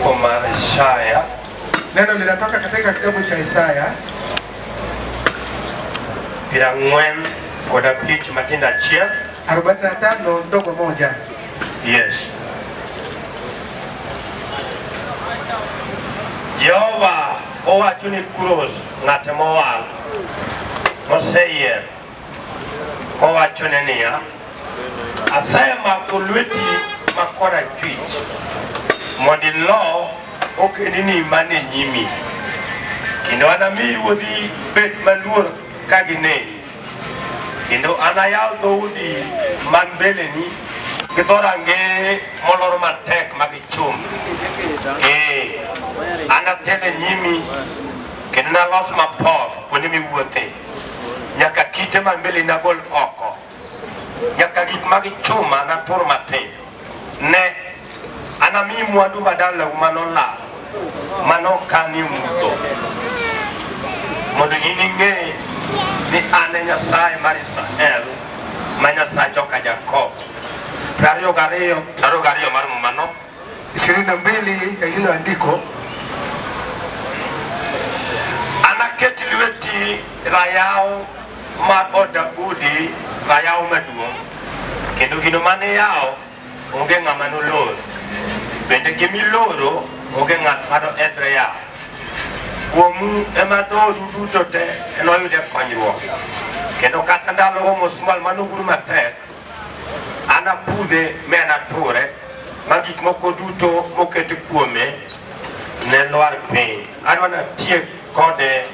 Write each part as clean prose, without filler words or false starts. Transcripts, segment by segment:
Andiko la Isaya. Neno linatoka katika kitabu cha Isaya. Pirang'wen koda pich matinda chia 45 ndogo moja. Yes. Jehova owacho ni kuros ng'at mowal moseyier kowacho ne niya, asemako lweti makora chwich mondo ilo okedni mane nyimi, kendo anami ruodhi bet maluor ka gineni, kendo anayaw dhoudi man mbeleni gi dhorangeye molor matek mag chum. Anatele nyimi kendo nalos mapoth kuonde miwuothe, nyaka kite man mbele nagol oko, nyaka gik mag chuma natur matin. Ne anami mwandu madalau manolal manokani mudho, mondo in ing'e ni an e Nyasaye mar Israel, ma Nyasaye joka Jakob. 22 mar mano 22 ya hilo andiko. Anaket lweti rayaw mar od Daudi, rayaw maduong', kendo gino mane yaw onge ng'ama nolor, bende gimiloro onge ng'at madoedre yaw. Kuomu ema dhodu duto te enoyude konyruok, kendo kata ndalogo musmal manoguru matek, anapudhe me anature, ma gik moko duto mokete kuome ne lwar piny. Adwa natiek kode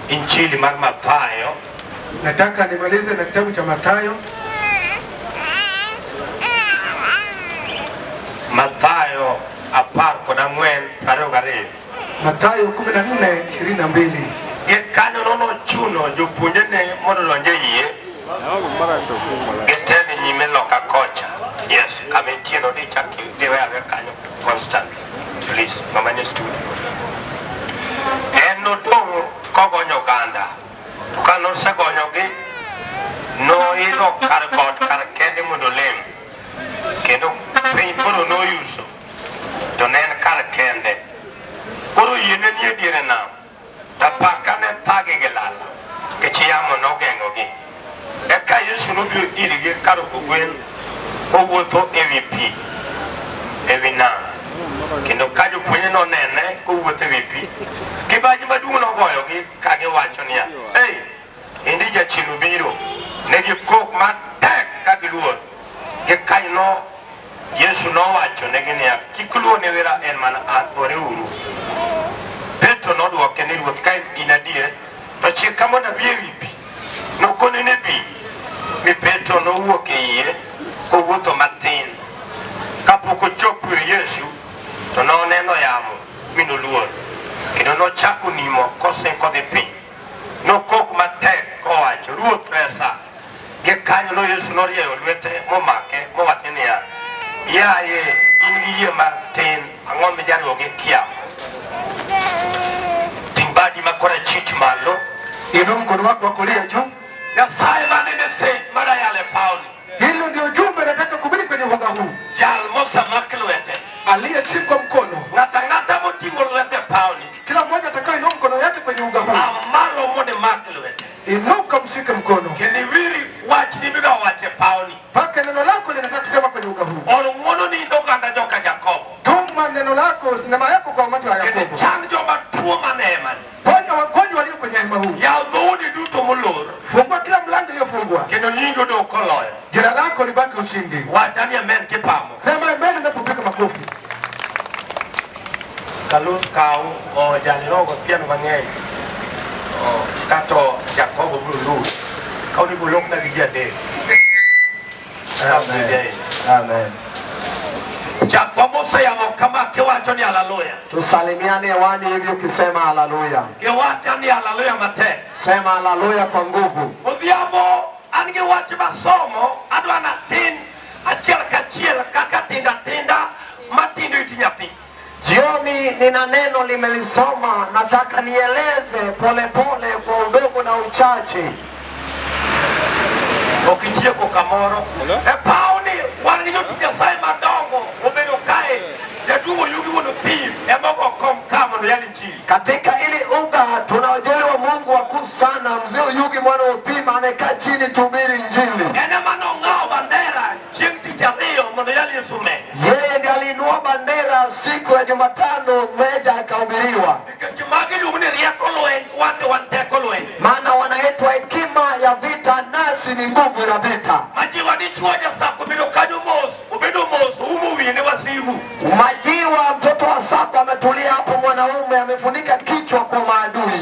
Injili mar Mathayo. Nataka nimalize na kitabu cha Mathayo. Mathayo 14:22. Mathayo 14:22. Kanyo nono chuno jopuonjene mondo donje yie getene nyime loka kocha. Yes, kametieno di chaki diweave kanyo constantly. Please, mamanye studio. En nodong' kogonyo oganda. Ka nosegonyogi, noidho kar got kar kende mondo lem. Kendo piny koro noyuso, to ne en kar kende. Koro yiene ni e diere nam, tapaka ne thage gi lala, kech yamo nogeng'ogi. Eka Yesu nobiro irgi kar kogwen, kowuotho ewi pi, ewi nam. Kendo ka jopuonjre nonene kowuotho ewi pi, kibaji maduong' nogoyogi ka giwacho niya, ei, indi jachien biro. Ne gikok matek ka giluor. Gikaino Yesu nowacho negi niya, kik luor ne wera, en mana an, oreuru. Petro nodwoke ni, Ruoth, ka in adier, to chik ka mondo abi ewi pi. Nokone ne pi. Mi Petro nowuok e yie kowuotho matin. Kapok ochopo ir Yesu, to noneno yamo mi noluor, kendo nochako nimo kosingo dhi piny. Nokok matek kowacho, Ruoth, resa. Gi kanyo Yesu norieyo lwete momake mowacho niya, yaye, in gi yie matin, ang'o mijariwo gi kiawa? Ting' badi ma korachwich malo. Inua mkono wako wa kulia juu. Nyasaye mane message madayale Paulo. Hilo ndio jumbe nataka kuhubiri kwenye uga huu. Jal mosamak lwete, aliyeshikwa mkono. Ng'ata moting'o lwete Paulo. Kila mmoja atakayoinua mkono yake kwenye uga huu, amalo mone mak lwete. Inuka mshike mkono. Kendo iwiri wach ni biro wache Paulo. Paka neno lako linataka kusema kwenye uga huu. Oluono ni oganda joka Jakobo. Tuma neno lako, sinema yako kwa watu wa Yakobo. Kendo chang joma tuo manema. Ponya wagonjwa walio kwenye hema huu. Yaw dhoudi duto molor. Fungua kila mlango uliofungwa. Kendo nyingi odong' koloyo. Jina lako libaki ushindi. Wachani amen kipamo. Sema amen unapopiga makofi. Kalus kau jalirogo piano mang'eny. Kato Jakobo biro luwo. Kau ni bulong na gi ade. Amen. Jakobo sayamo kama kiwacho ni haleluya. Tusalimiane hewani hivi ukisema haleluya. Kiwacho ni haleluya mate. Sema haleluya kwa nguvu. Odhiambo an gi wach masomo adwa natin achiel kachiel kaka tinda matindo iti nyathi. Jioni nina neno limelisoma, nataka nieleze polepole kwa udogo na uchache. Okitieko kamoro. Pauni wan gi jotich Nyasaye madongo obedo kae. Jatugo yugi mondo tim. siku ya Jumatano meja akahubiriwa. Maana wanaitwa hekima ya vita, nasi ni nguvu ya vita. Majiwa mtoto wa Sako ametulia hapo, mwanaume amefunika kichwa kwa maadui.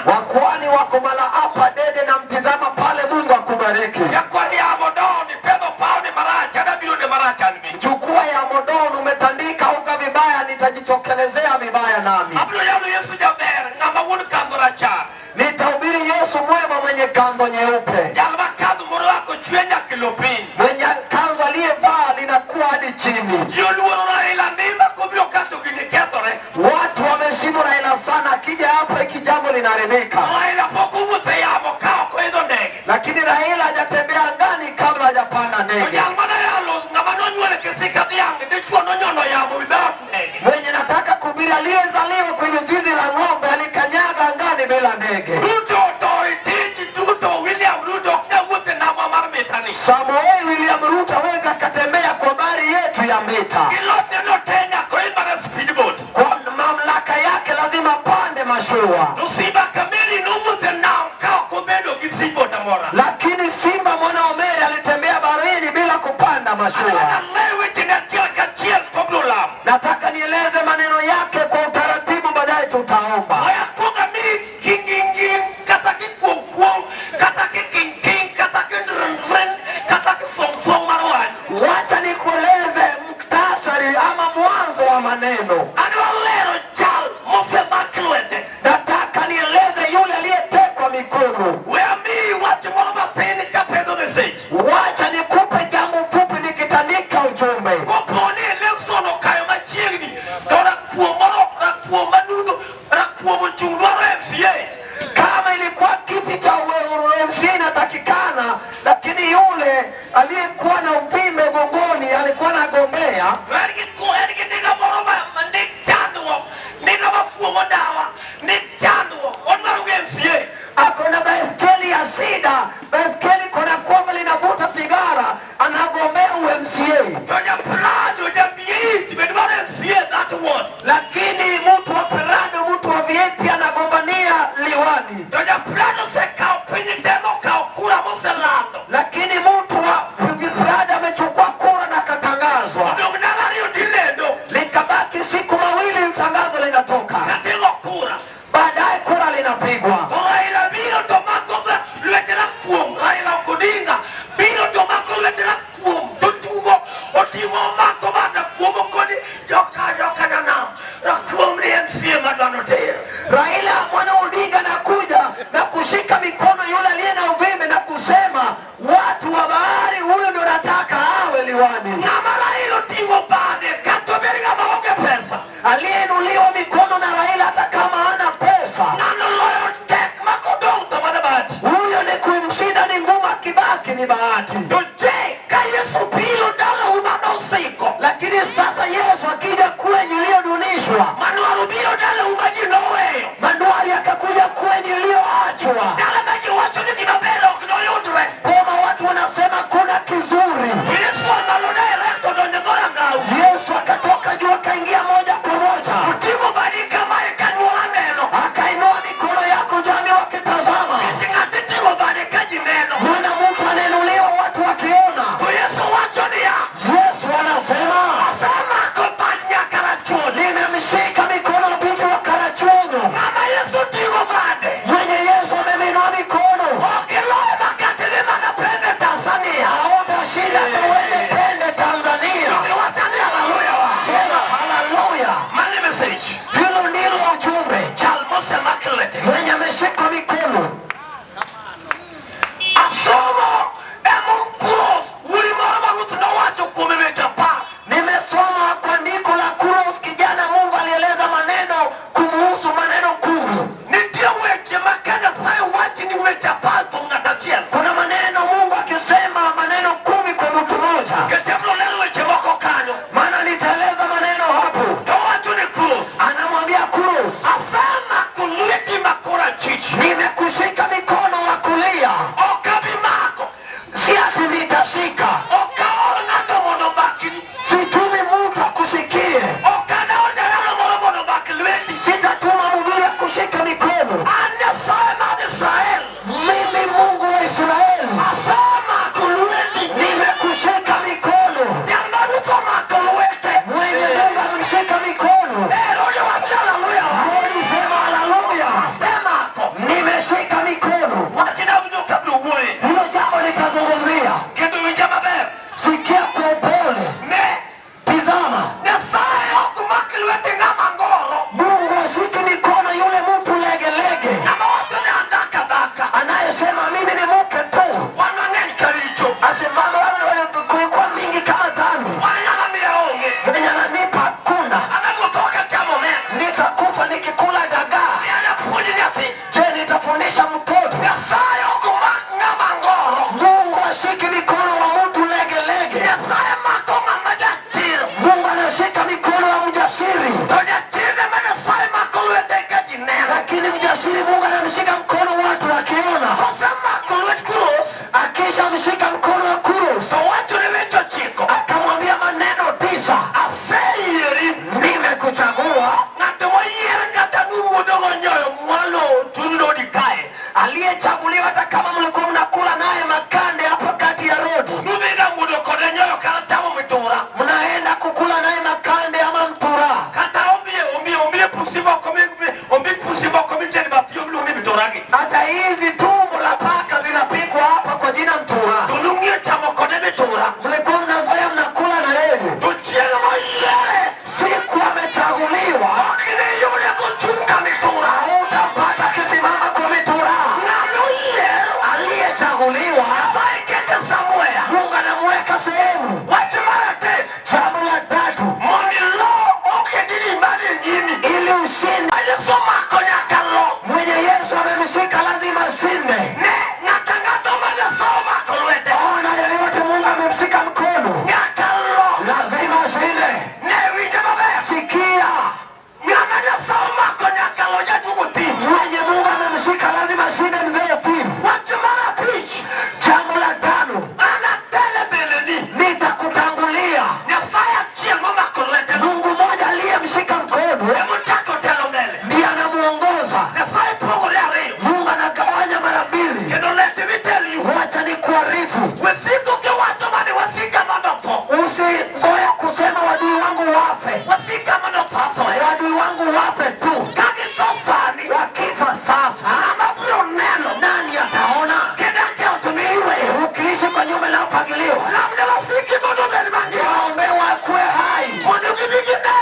Wakwani wako mala hapa dede na mtizama pale, Mungu akubariki. Chukua ya modoni umetandika uga vibaya, nitajitokelezea vibaya nami. Nitahubiri Yesu mwema mwenye kanzo nyeupe. Mwenye kanzo aliyevaa linakuwa hadi chini. Watu wameshimu Raila sana, akija hapa hiki jambo linaharibika. Lakini Raila hajatembea angani kabla hajapanda ndege. Mwenye nataka kuhubiri aliyezaliwa kwenye zizi la ng'ombe alikanyaga angani bila ndege. Samuel William Ruto weza akatembea kwa bari yetu ya mita. Kwa mamlaka yake lazima pande mashua. Lakini Simba mwana wa Meri alitembea baharini bila kupanda mashua. Nataka nieleze maneno yake kwa utaratibu, baadaye tutaomba. Wacha nikueleze muktasari ama mwanzo wa maneno. Nataka nieleze yule aliyetekwa mikono. Wacha nikupe jambo fupi nikitandika ujumbe. Kama ilikuwa kiti cha MC inatakikana, lakini yule aliyekuwa na uvimbe gongoni alikuwa anagombea. Akona baiskeli ya shida, baiskeli kona kwamba linavuta sigara, anagombea UMCA. Lakini mtu wa Perado, mtu wa Vieti anagombania liwani. Lakini mtu wa Perado amechukua kura na katangazwa. wafe, wafika mano pato wadui wangu wafe tu. kage tosani Wakifa sasa, ama bro neno nani ataona? kedake otumiwe Ukiishi kwa nyumba inayofagiliwa, labda wafiki modo belimangi waombe wakue hai modo kibigine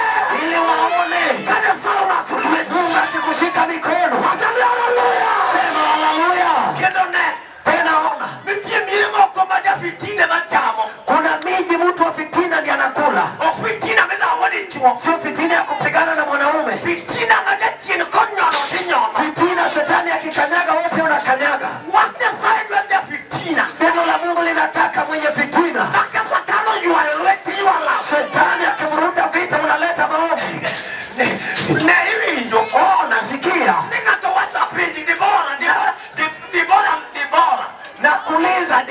ili waone kade sawa tuliwe Mungu akikushika mikono. wakali haleluya Sema haleluya. kedone Tena ona, mipie mirimo kwa maja fitine machamo kuna miji mtu wa fitina ndiye anakula, o fitina meda wadi chuo sio fitina ya kupigana na mwanaume. fitina maja chini konyono tinyono Fitina shetani akikanyaga wote unakanyaga. wakne faidwe mja fitina Neno la Mungu linataka mwenye fitina. akasakano yualeweti yuala Shetani akimruda vita unaleta maovu. ne hivi ndio Oh, nasikia ningato WhatsApp Dibora nakuuliza,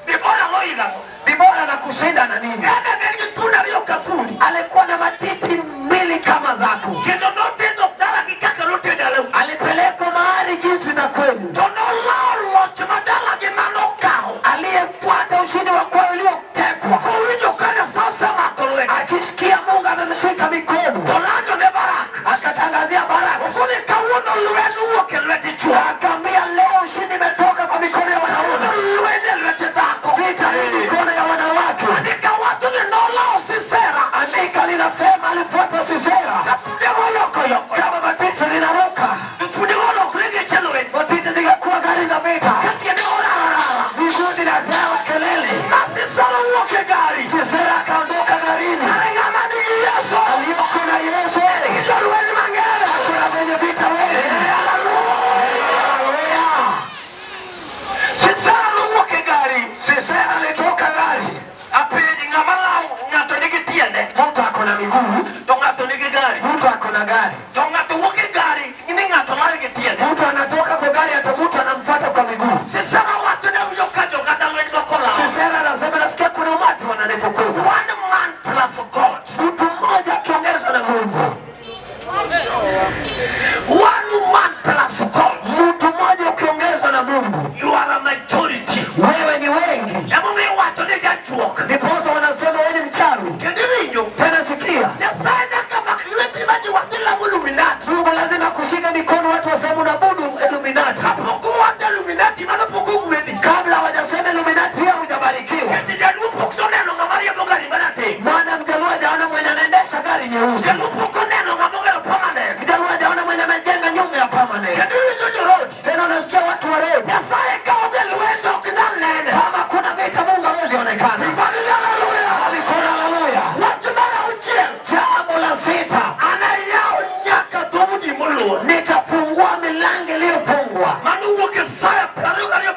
Dibora loila Dibora na kushinda na nini? ene nenge tuna lio kafuri Alikuwa na matiti mbili kama zako, kendo note ndo dala kikaka lote dala alipelekwa mahali jinsi za kwenu. tono lalo chumadala gimano kao Aliyefuata ushindi wa kwao uliotekwa, kuwinyo kane sasa makolowe akisikia Mungu amemshika mikono, tolando ne baraka akatangazia baraka. ukuni kawuno luwenu uoke lweti chua Akaambia leo ushindi imetoka kwa mikono ya wanaume, luwene lweti dako vita ni mikono ya wanawake. andika watu ni nolao sisera Andika linasema alifuata Sisera. Yoko Kama matiti zinaruka, Mfunigolo kulege chelwe matiti zikakuwa gari za vita, kati ya neorara miguu zinapewa kelele. nasi sana uoke gari Sisera akaondoka garini, Arengamani Yesu aliyoko na Yesu. Yalweni mangere Kuna mwenye vita wewe. Haleluya. Sisana uoke gari Sisera alitoka gari. Apeji ngamala ngato niki tiende Mtu ako na miguu, to ngato niki gari mtu ako na gari. to ngato uoke gari Ini ngato lari ki tiende Mtu anatoka kwa gari, hata mtu anamfuata kwa miguu. Sisana watu ne uyokajo kata lweni wakola Sisera anasema nasikia kuna umati wananifukuza. One man plus God Mtu mmoja akiongezwa na Mungu. One man plus God Mtu mmoja ukiongezwa na Mungu, You are a majority wewe ni wengi. Emu mi watu ni gachuok Ndiposa wanasema wewe ni mchawi. Kendirinyo Tena sikia, Nyasaye kama kiweti maji wakila Illuminati Mungu lazima kushika mikono watu wasema unabudu Illuminati. Poku wata Illuminati mana poku kuweti Kabla hawajasema Illuminati pia hujabarikiwa. Kati jalupo kusoneno ngamaria mogari banate Maana mjaluo hajaona mwenye anaendesha gari nyeusi. Jalupo koneno ngamogero permanent Mjaluo hajaona mwenye amejenga nyumba ya permanent. Kendirinyo jorodi Tena unasikia watu warefu. Nyasaye kaoge luendo kinalene Kama kuna vita Mungu hawezi onekana. Hallelujah Alikona haleluya. Watu mara uchel Jambo la sita, Anayao nyaka dhuudi mulu nitafungua milango iliyofungwa. Manu uke saya Prarogario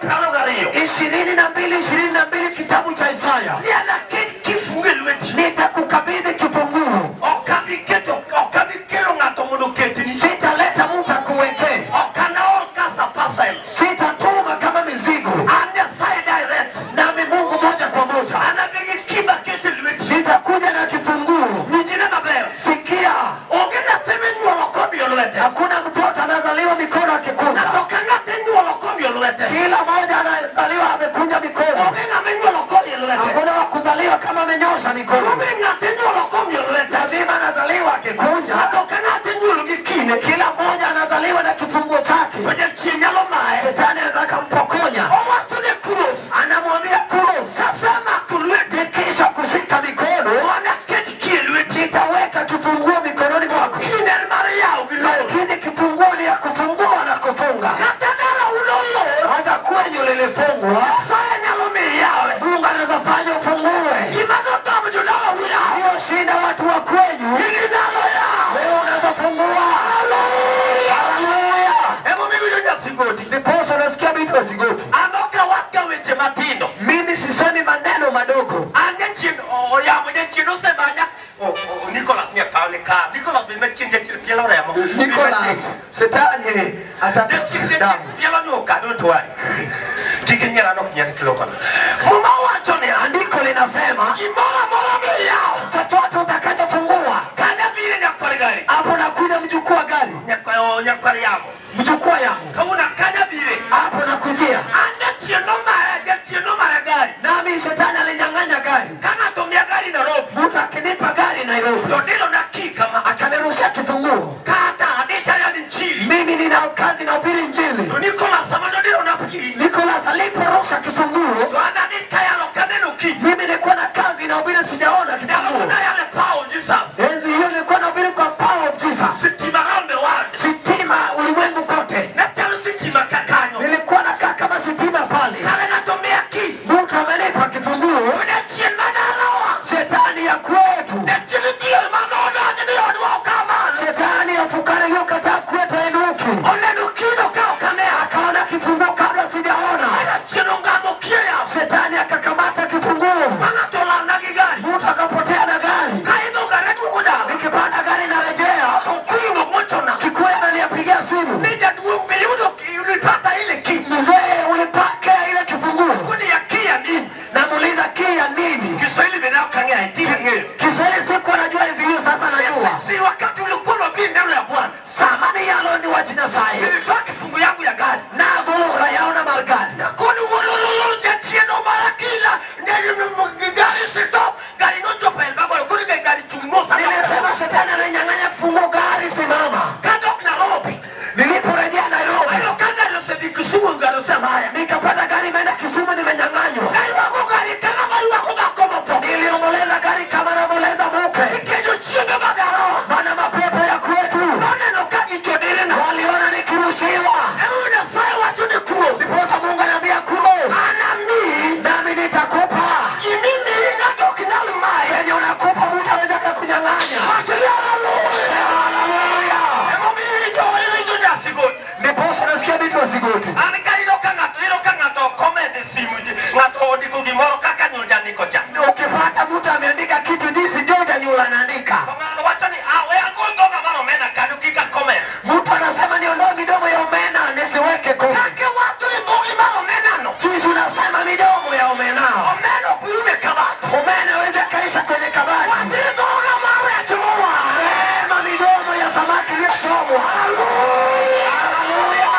22:22 kitabu cha Isaya. Niana kifunge lueti Nitakukabidhi kifunguo. Okabikelo ngato mudu ketini Sitaleta mtu akuwekee. Okana orkasa pasel Sitatuma kama mizigo. Ande saya direct Nami Mungu moja kwa moja. Anabigi kiba kete lueti Nitakuja na kifunguo. Nijina mabeo Sikia, Ogena teme nyuolokobi yoluete hakuna mtoto anazaliwa mikono akikuja. Natokanga te nyuolokobi yoluete Kila mmoja anazaliwa amekunja mikono. Ogena me nyuolokobi yoluete Hakuna wa kuzaliwa kama amenyosha mikono. Ogena te nyuolokobi yoluete Lazima anazaliwa akikunja. Natokanga te nyuologikine Kila mmoja anazaliwa na kifunguo chake. Kwenye chinyalo mae Shetani anaweza akampokonya. Owastune kuros Anamwambia Kuros, Sasama kuluete kisha kushika mikono, Wana keti kie lueti nitaweka kifunguo mikononi mwako. Kiner Mariao gilolo Lakini kifunguo ni ya kufungua na kufunga. Katanala ulolo Hata kwenye lilifungwa, Saya nyalome yawe Mungu anaweza fanya ufungue. Imano tamu judala uya Hiyo shida watu wa kwenyu, Ilinalo ya leo unaweza fungua. Haleluya. Emo migu yunya sigoti Ndiposa unasikia vitu wa sigoti. Anoka waka weche matindo Mimi sisemi maneno madogo. Anje chino ya mwenye chino semanya Nicholas ni ataone ka Nicholas bime chinje pielo remo Nicholas, Shetani ataka damu. Pielo nyoka don't worry Kigenyera no kinyani kilokona Muma wacho ni Andiko linasema Imora mora yao chochote utakachofungua, Kana vile nyakwari gari hapo nakuja mjukuu wa gari, Nyakwari yako mjukuu yangu, Kauna kana vile hapo nakujia. Ande chino mara gari Nami Shetani alinyang'anya gari. Kana tumia gari na robi Mtu akinipa gari Nairobi. Ndilo dakika ma Akanirusha kifunguo. kata hadicha ya Injili. Mimi nina kazi na ubiri Injili. Nicholas ndilo napiki. Nicholas aliporusha kifunguo. Wana nitayalo kaneno ki. Mimi nilikuwa na kazi na ubiri sijaona kifunguo. Na yale power Jesus. Enzi hiyo nilikuwa na ubiri kwa power of Jesus. Sitima around the world. Sitima ulimwengu kote. Na tano sitima kakanyo. Nilikuwa nakaa kama sitima pale. Kale natomea ki. Mungu amenipa kifunguo. Unachie madalawa. Shetani ya kwetu. Nechilitie madona ndio kama. Shetani afukana hiyo kata kwetu inuki. Ole nukido kao kamea. Akaona kifunguo kabla sijaona. Chinongamo kia. Shetani akakamata kifunguo. Anatola nagigari. Mtu akapotea na gari. Kaido gari kukuda. Nikipanda gari narejea. Kukuno moto na. Kikwema niapigia simu. Nija duwe ulipata ile ki. Mzee ulipaka ile kifunguo. Kuni ya kia nini? Namuuliza kia nini? Kiswahili binao kangea itinge. Kiswahili siku anajua hivi hiyo sasa najua. Si wakati ulikuwa unabii neno ya Bwana. Samani yalo ni wajina sahi. Nilitoa kifungu yangu ya gari. Na gora yaona margani. Kuni wolololo jatie no marakila. Nene gari stop. Gari nojo pa elbabo. Kuni gari chungosa. Nilisema shetani ananyang'anya kifunguo gari simama. Kadok Nairobi. Niliporejea Nairobi. Ayo kanga yosedi Kisumu ngalo sema haya. Nikapata gari imeenda Kisumu nimenyang'anywa. Gari wako gari kama mai wako bakoma fo. Niliomboleza gari kama naomboleza muke. Kejo chiende bagaro. Bana mapepo ya kwetu. Neno kagi chodele na. Waliona nikirushiwa. Hebu nafai watu ni kuo. Ndiposa Mungu ananiambia kuo. Anami. Nami nitakupa. Kimini natoki na lumai. Yenye unakupa mtu aweza kukunyang'anya. Hallelujah. Hebu mimi ndio hivi ndio jasigoni. Ndiposa nasikia vitu wasigoti. Ngato comment simu. Ngato diku gimoro kaka nyoja niko ja. Ukipata mtu ameandika kitu jinsi George Nyula anaandika. Wachani awe agondo kama omena kadukika comment. Mtu anasema niondoe midomo ya omena nisiweke comment. Kake watu ni bogi mara omena no. Jinsi unasema midomo ya omena. Omena kuume kabati. Omena weza kaisha kwenye kabati. Watizo na mara ya chumua. Sema midomo ya samaki iliyochomwa. Hallelujah.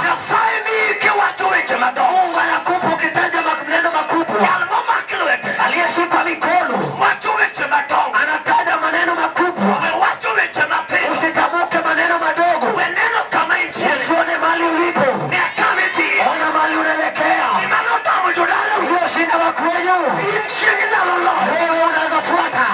Nafai miki watu weke madomo. Mungu anakupa ukitaja maneno makubwa. Yalmo makilwete. Aliyeshika mikono. Watu weke madomo. Anataja maneno makubwa. Watu weke madomo. Usitamuke maneno madogo. Weneno kama injili. Usione mali ulipo. Ni akamiti. Ona mali unaelekea. Imano tamu jodalo. Ndio shinda wa kwenyu. Shini na lolo. Wewe unaweza fuata.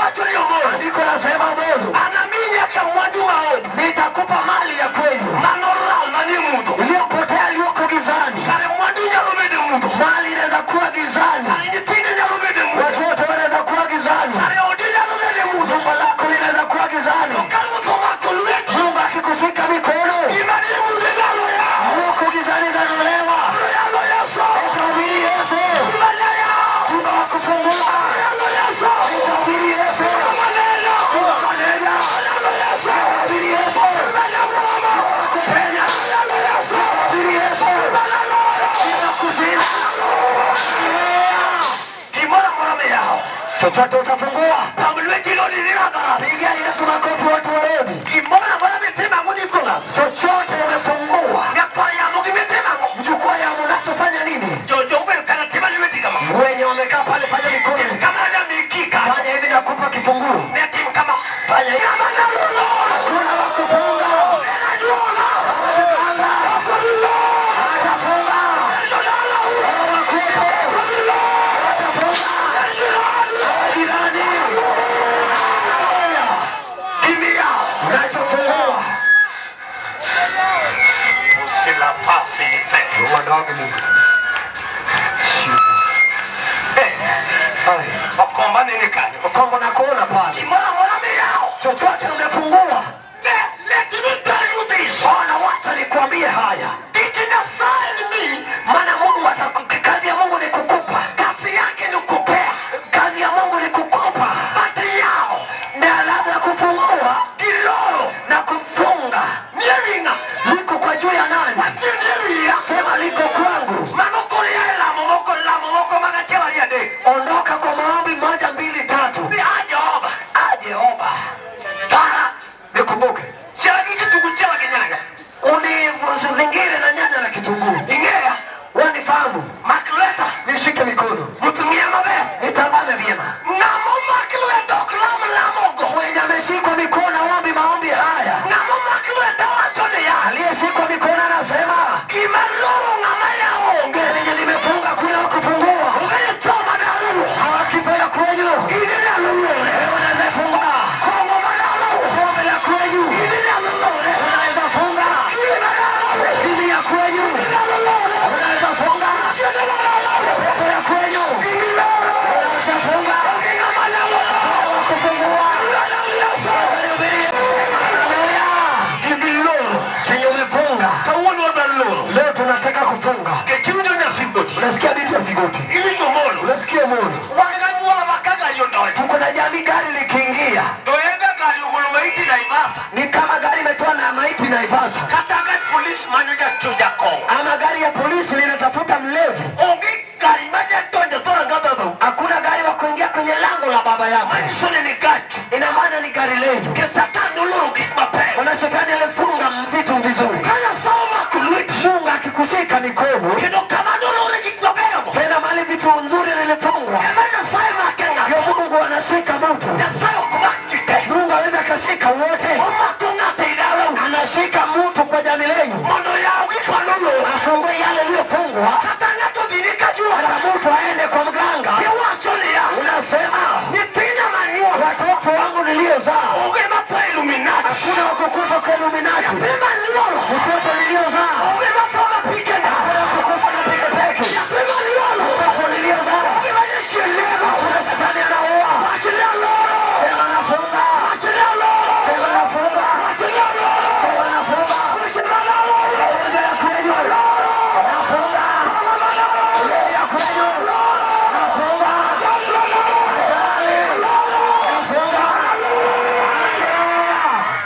Watu ni umoja. Andiko nasema Mungu. Anamini akamwadu maodu. Nitakupa mali ya kwenyu. Manola mani mudu. Iliyopotea iliyoko gizani. Kare mwadu nyalumede mudu. Mali inaweza kuwa gizani. Kare njitini nyalumede mudu. Watu wote wanaweza kuwa gizani. Kare odi nyalumede mudu. Jumba lako linaweza kuwa gizani. Kare uto wako luetu. Mungu akikushika mikono. Imani mudu yalo ya. Huko gizani zanolewa. Yalo yaso. Ukahubiri Yesu. Mbaya ya. Simba wa kufungua. Yalo yaso. Ukahubiri Yesu. Maneno. Maneno. Yalo yaso. Ukahubiri Yesu. Mbaya mama. Kupenya. Yalo yaso. Ukahubiri Yesu. Mbaya lolo. Kusina. Kimona mwaname yao. Chochote utafungua. Pamulwe kilo niliraba. Pigia Yesu makofi watu warudi. Kimona mwaname tema ngudi sola. Chochote umefungua. Ngakwa ya mungi metema ngo. Mchukua ya mnachofanya nini? Jojo wewe kana tema niweti kama. Wenye wamekaa pale fanya mikono. Kama ada mikika. Fanya hivi na kupa kifunguo. Neti kama. Fanya hivi. Kama na lolo. Kuna wa kufunga. Najua. Atafunga. Atafunga. Jirani. Kimia. Unachofungua. Usila fasi ifeki. Wadogo ni. Hai. Okomba nini kani? Ukongo na kuona pale. Kimona mwaname yao. Chochote umefungua. Let me tell you this. Ona wacha nikwambie haya. Itina sign me. Maana Mungu kazi ya Mungu ni kukupa. Kazi yake ni kupea. Kazi ya Mungu ni kukupa. Bati yao. Na labda kufungua Kilolo. na kufunga. Niringa. Liko kwa juu ya nani? Niringa. Sema liko kwangu. Mamoko ya la momoko magachewa ya de. Ondoka kwa maombi 1, 2, 3. Si aje Sikia. Toyega gari ugulu maiti na Ivasa. Ni kama gari imetoa na maiti na Ivasa. Kataka polisi manaja chuja Kongo. Ama gari ya polisi linatafuta mlevi. Ongi gari maja tonja tora ngababu. Hakuna gari wa kuingia kwenye lango la baba yako. Manisone ni gachi. Ina maana ni gari lenu. Kesatanu luru kimape. Kuna shetani alifunga vitu vizuri. Kaya soma kuluiti. Mungu akikushika mikono. Kido kama nuru kikwabego. Tena mali vitu nzuri lilifungwa. Kemena saima kenga. Yo Mungu anashika mtu. Nasayo kumakite. Mungu aweza kashika wote. Omakungate idalo. Anashika mtu kwa jamii lenu. Mondo yao kikwa nulu. Afungue yale iliyofungwa. Hata nato dhinika jua. Hata mtu aende kwa mganga. Kiwasoni ya. Unasema. Nipina manua. Watoto wangu niliozaa. Uge mapa Illuminati. Hakuna wakukufa kwa Illuminati. Pima niolo. Mtoto niliozaa. Uge mapa mapike na. Hakuna wakukufa na peke peke. Pima niolo. Mtoto niliozaa. Uge majeshi lego. Hakuna shetani anaua. Achilia loro. Sema nafunga. Achilia loro. Sema nafunga. Achilia loro. Sema nafunga. Achilia loro. Roho ya kweli. Nafunga. Roho ya kweli. Nafunga.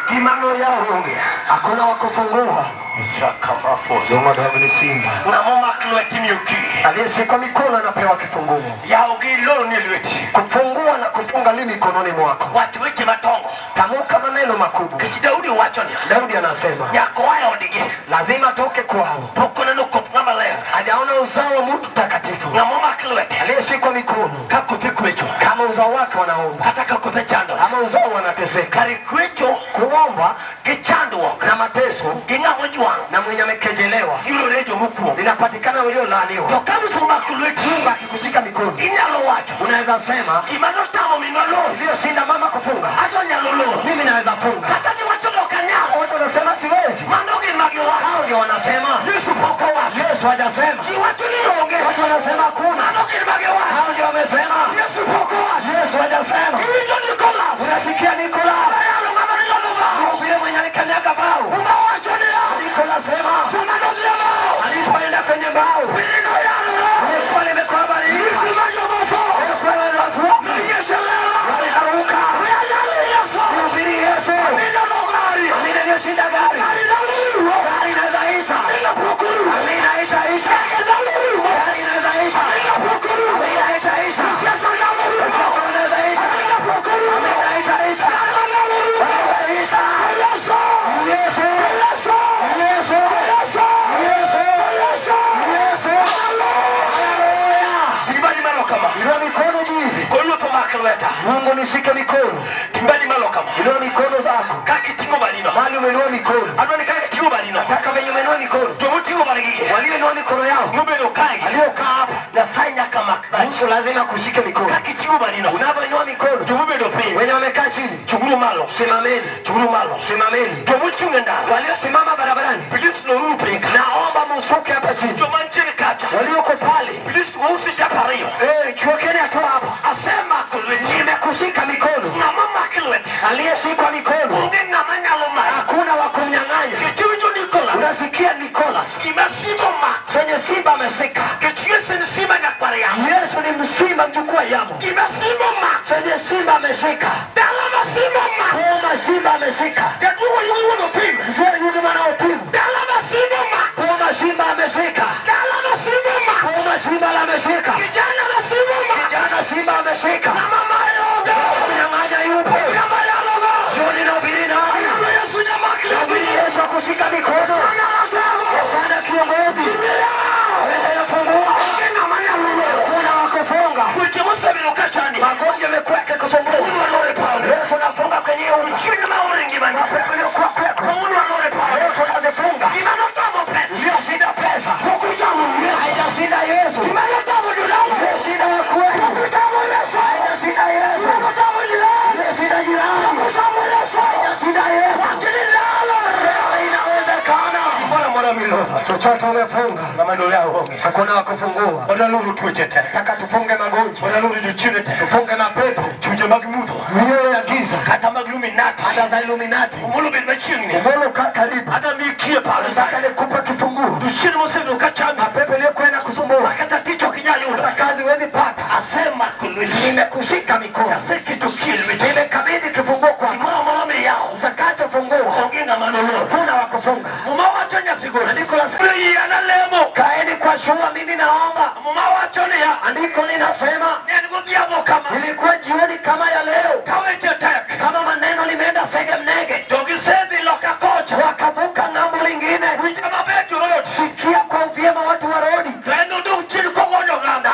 Kimano ya unge. Hakuna wakufungua. Shaka mafo. Zoma dawa ni simba. Na mama kilweti miuki. Aliyeshika mikono anapewa kifunguo. Ya ugi loro ni lweti. Kufungua na kufunga li mikononi mwako. Watu weche matongo. Tamuka maneno makubwa. Kichi Daudi wachoni. Daudi anasema Nyako haya odige. lazima toke kwao. Poko na nuko ngama leo. Hajaona uzao wa mtu takatifu. Na mama kilweti. Aliyeshikwa mikono Kakuti kwecho. kama uzao wake wanaomba. Hata kakuti chando. Ama uzao wanateseka. Kari kwecho. Kuomba Kichando wako. na mateso Ginga mwejuang. na mwenye amekejelewa Yuro rejo mukuo. linapatikana waliolaaniwa. Tokamu tuma kilweti. Mungu akikushika mikono Inyalo wacho. unaweza sema Imano tamo minalo. iliyoshinda mama kufunga Hata nyalolo. mimi naweza funga. Hata ni wachodo kanyao. Watu wanasema siwezi. Mandogi magiwa. Hao ndio wanasema Yesu poko wacho. Yesu hajasema. Ni watu ni onge. Watu wanasema hakuna. Mandogi magiwa. Hao ndio wamesema Yesu poko wacho. Yesu hajasema. Kiwijo Nicolas. Unasikia Nicolas? Ayalo ngama ni loloba. Vile mwenye alikanyaga bao. Uma wacho ni ya. Nicolas sema Sama ndogi ya bao. alipoenda kwenye bao Pilino yalo. ilikuwa limekuwa baridi. Ilikuwa yomoso. Ilikuwa watu Yeselala. waliharuka. Uyayali Yesu. Kuhubiri Yesu. Amina logari. Amina iliyoshinda gari. Alilaliru. Gari inaweza isha. Amina prokuru. Amina itaisha. Alilaliru. Gari inaweza isha. Amina prokuru. Amina itaisha. Sasa naliru. Sasa inaweza isha. Amina prokuru. Amina itaisha. Alilaliru. Itaisha. Yesu. Yesu. Yesu. Yesu. Yesu. Yesu. Yesu. Yesu. Haleluya. Timbali malo kama. Inua mikono juu hivi. Koyo to makelweta. Mungu nishike mikono. Timbali malo kama. Inua mikono zako. Kaki tingo balino. Mali umeinua mikono. Adoni kaki tingo balino. Nataka venye umeinua mikono. Tomo tingo baligi. Walioinua mikono yao. Ngube no kai. Waliokaa hapa. Nafanya kama. Mungu lazima kushike mikono. Kaki tingo balino. Unapoinua mikono. Tumube do pe. Wenye wamekaa chini. Chuguru malo. Simameni. Chuguru malo. Simameni. Tomo chunga ndani. Waliosimama barabarani. Bilis no rupe. Naomba msuke hapa chini. Tomo nchini kacha. Walioko pale. Bilis kuhusi chapario. Chuokeni hatua hapa. Asema kulweti. Nimekushika mikono. Na mama kilweti. Aliyeshikwa mikono. Unge na manyalo mai. Hakuna wa kumnyang'anya. Kichiwijo Nicolas. Unasikia Nicolas. Kimesibo ma. Chenye simba ameshika. Kichiwese ni sima nyakwari ya. Yesu ni msimba mjukuu wa Yamo. Kimesibo ma. Chenye simba ameshika. Dalama simo ma. Kuuma simba ameshika. Ketuwa yuwa no pime. Mzee yugi mwana otimu. Dalama simo ma. Kuuma simba ameshika. Dalama simo ma. Kuuma simba la ameshika. Kijana la simo ma. Kijana simba ameshika. Na mama yoga. Mnyang'anya yupo. Nyama ya logo. Jioni na ubiri nani? Nyama ya sunya makili. Ubiri Yesu akushika mikono. Sana watago. Sana kiongozi. Fungua. Nyama ya logo. Kuna wakufunga. Kuiti musa biluka chani. Magonjwa yamekuwa yakikusumbua. Unu wanore pale. Leo tunafunga kwenye unga. Chini mauringi mani. Mapepo yaliyokuwa kweko. Unu wanore pale. Leo tunazifunga. Imano tamo pesa. Iliyoshinda pesa. Mukutamu Yesu. Haijashinda Yesu. Imano tamo julamu. Iliyoshinda wa kweli. Mukutamu Yesu. Haijashinda Yesu. Mukutamu julamu. Iliyoshinda jirani. Mukutamu Yesu. Haijashinda Yesu. Wakili lalo. Sema inawezekana. Mbona mwana milofa. Chochote umefunga. Mama ndo yao honge. Hakuna wa kufungua. Ona nuru tuwechete. Nataka tufunge magonjwa. Ona nuru juchirete. Tufunge mapepo. Chuje magmudo. Mioyo ya giza. Kata magluminati. Hata za Illuminati. Umulu bin machini. Mbona ukaa karibu? Hata mikie pale. Nataka nikupe kifunguo. Tushiri musendo kachami. Mapepo iliyokwenda kusumbua. Akata ticho kinyayuda. Hata kazi huwezi pata. Asema kulwiti. Nimekushika mikono. Siki tukilwiti. Nimekabidhi kuna wakufunga. Andiko linasema kaeni kwa shua, mimi naomba. Andiko linasema ilikuwa jioni kama ya leo, kama maneno limeenda sege mnege, wakavuka ng'ambo lingine. Sikia kwa uvyema watu wa rodi,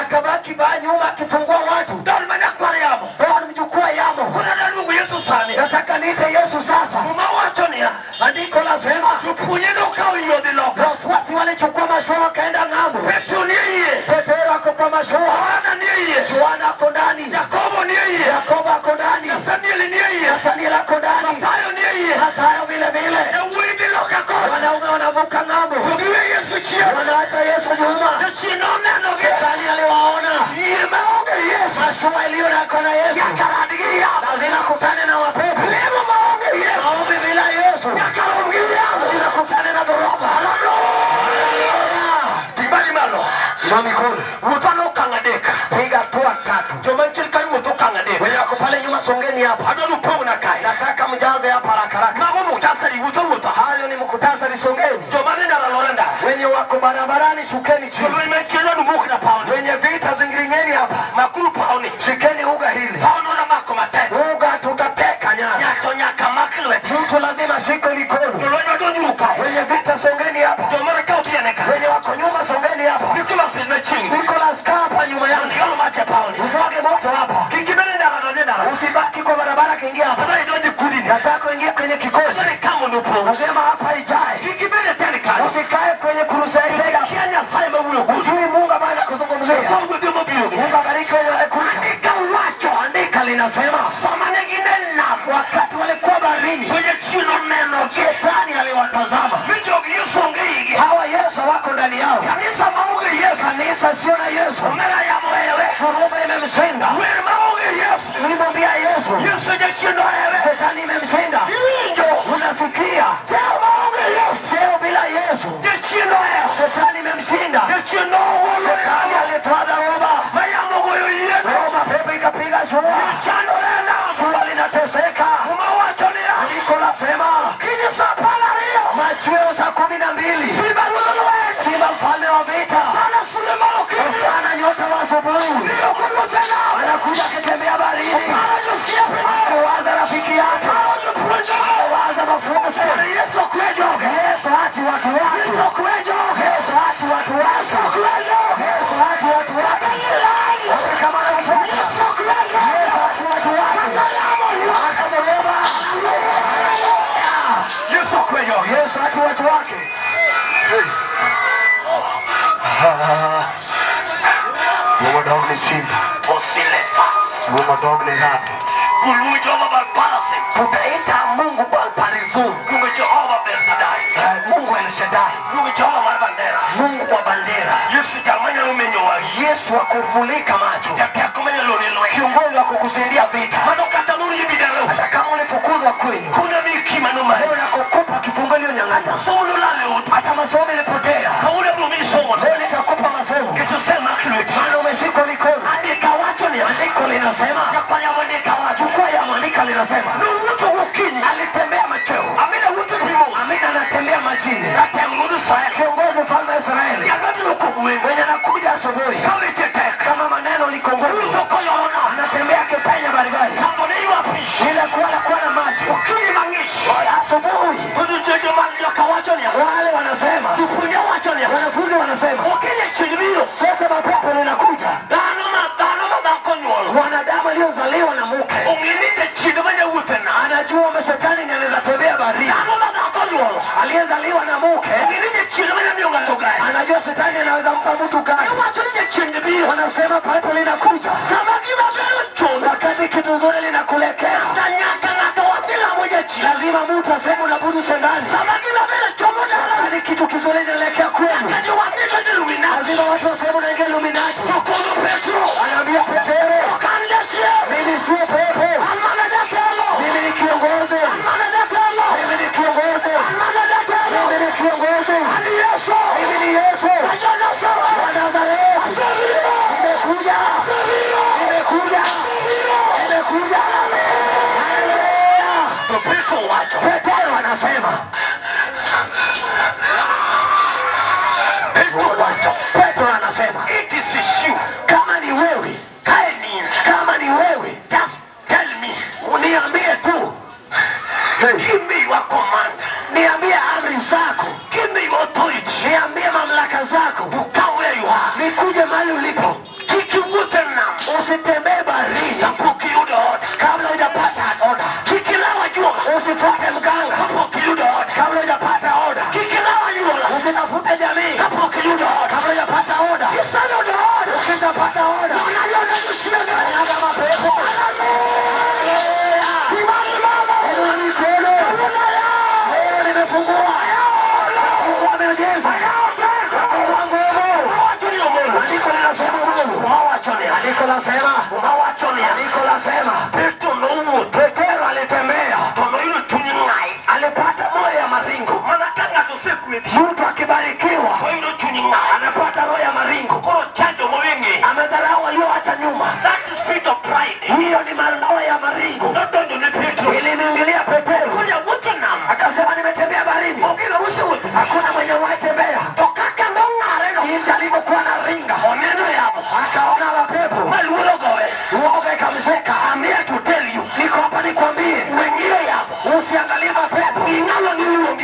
akabaki baa nyuma akifungua watu. Bwana mjukua yamo, nataka niite Yesu sasa. Andiko lasema wafuasi walichukua mashua wakaenda ng'ambo. Petero ako kwa mashua, Yohana ako ndani, Yakobo ako ndani, Nathanieli ako ndani, Mathayo vile vile. Wanaume wanavuka ng'ambo, wanaacha Yesu nyuma. Shetani aliwaona mashua iliyo na Yesu lazima kutane na wapepo. Maombi bila Yesu lazima kutane na dhoruba. Piga hatua tatu. Wenye wako pale nyuma songeni hapa. Nataka mjaze hapa haraka haraka. Hayo ni mkutasari, songeni. Wenye wako barabarani shukeni chini. Wenye vita zingiringeni hapa. Shikeni uga hili. Uga tutateka nyara. Mtu lazima shike mikono. Wenye vita songeni hapa. Wenye wako nyuma songeni hapa. Nicholas hapa nyuma yangu. Umwage moto hapa. Usibaki kwa barabara kiingia hapa. Nataka kuingia kwenye kikosi. Nasema hapa ijae. Usikae kwenye crusade. Ujui Mungu ambaye anakuzungumzia. Mungu abariki wenye andika uwacho. Andika linasema wakati walikuwa baharini, Shetani aliwatazama. Hawa Yesu wako ndani yao. Kanisa sio na Yesu. Dhoruba imemshinda. Nimwambia Yesu. Shetani imemshinda. Unasikia? Sio bila Yesu. Shetani imemshinda. Shetani alitoa dhoruba. Dhoruba pepo ikapiga shua. Shua linateseka. Andiko lasema machweo saa 12 simba mfalme wa vita sana nyota wa asubuhi anakuja akitembea baharini, anawaza rafiki yake, anawaza mafuasi. Yesu hati watu wake, Yesu hati watu wake, Yesu hati watu wake. Kama anafuata Yesu hati watu wake, akamwomba Yesu hati watu wake. Mungu dog ni simba. Mungu dog ni rapi. Tutaita Mungu Balparizum. Mungu Jehova Belsadai. Mungu El Shaddai. Mungu Jehova Marbandera. Mungu wa bandera. Yesu wa kurbulika macho. Kiongozi wa kukusaidia vita. Hata kama ulifukuzwa kwenu, leo nakukupa kifungo ulionyang'anya. Hata masomo ilipotea, leo nitakupa masomo. Maana umeshikwa mikono. Andiko linasema chukua ya mwandika linasema alitembea machweo. Amina anatembea majini. Kiongozi mfalme wa Israeli mwenye anakuja asubuhi kama maneno likongozi, anatembea kipenya baribari bila kuwa na maji. Asubuhi wale wanasema, wanafunzi wanasema sasa mapepo linakuja. Wanadamu aliyozaliwa na mke anajua shetani ndiye anaweza tembea baharini. Aliyezaliwa na mke anajua shetani anaweza mpa mtu gani. Wanasema pepo linakuja wakati kitu zuri linakulekea. Lazima mtu aseme unabudu shetani. Wakati kitu kizuri linaelekea kwenu, lazima watu waseme unaingia Illuminati. Anaambia Petero, mimi sio pepo, mimi ni kiongozi, mimi ni kiongozi, mimi ni kiongozi, mimi ni Yesu wa Nazareti. Nimekuja, nimekuja, nimekuja. Petero anasema anasema Petro anasema it is you. kama ni wewe, kama ni wewe, Just tell me. uniambie tu. Give me your command. Niambie amri zako, Give me your authority. niambie mamlaka zako, To come where you are. nikuje mahali ulipo. Kikivuta nam. Usitembee baharini Hapo kiuda order. kabla hujapata oda. Kikilawa jua. Usifuate mganga Hapo kiuda order. kabla hujapata oda. Kikilawa jua. Usitafute jamii Hapo kiuda order. kabla hujapata oda. Kisana order. Ukishapata oda, Unaliona dunia gani? kanyaga mapepo. Inua mikono. Leo nimefungua. Nafungua miujiza. Nafungua nguvu. Andiko linasema Mungu. Andiko linasema. Andiko linasema. Petro alitembea. Alipata moyo ya maringo. Mtu akibarikiwa anapata roho ya maringo. Amedharau walioacha nyuma. Hiyo ni roho ya maringo. Iliniingilia Petro. Akasema nimetembea baharini. Hakuna mwenye waitembea. Jinsi alivyokuwa na ringa. Akaona mapepo. Uoga ikamshika. Niko hapa nikwambie. Usiangalie mapepo.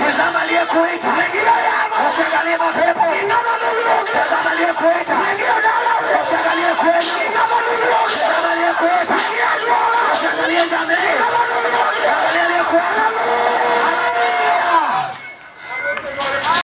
Tazama aliyekuita. Usiangalie mapepo. Tazama aliyekuita.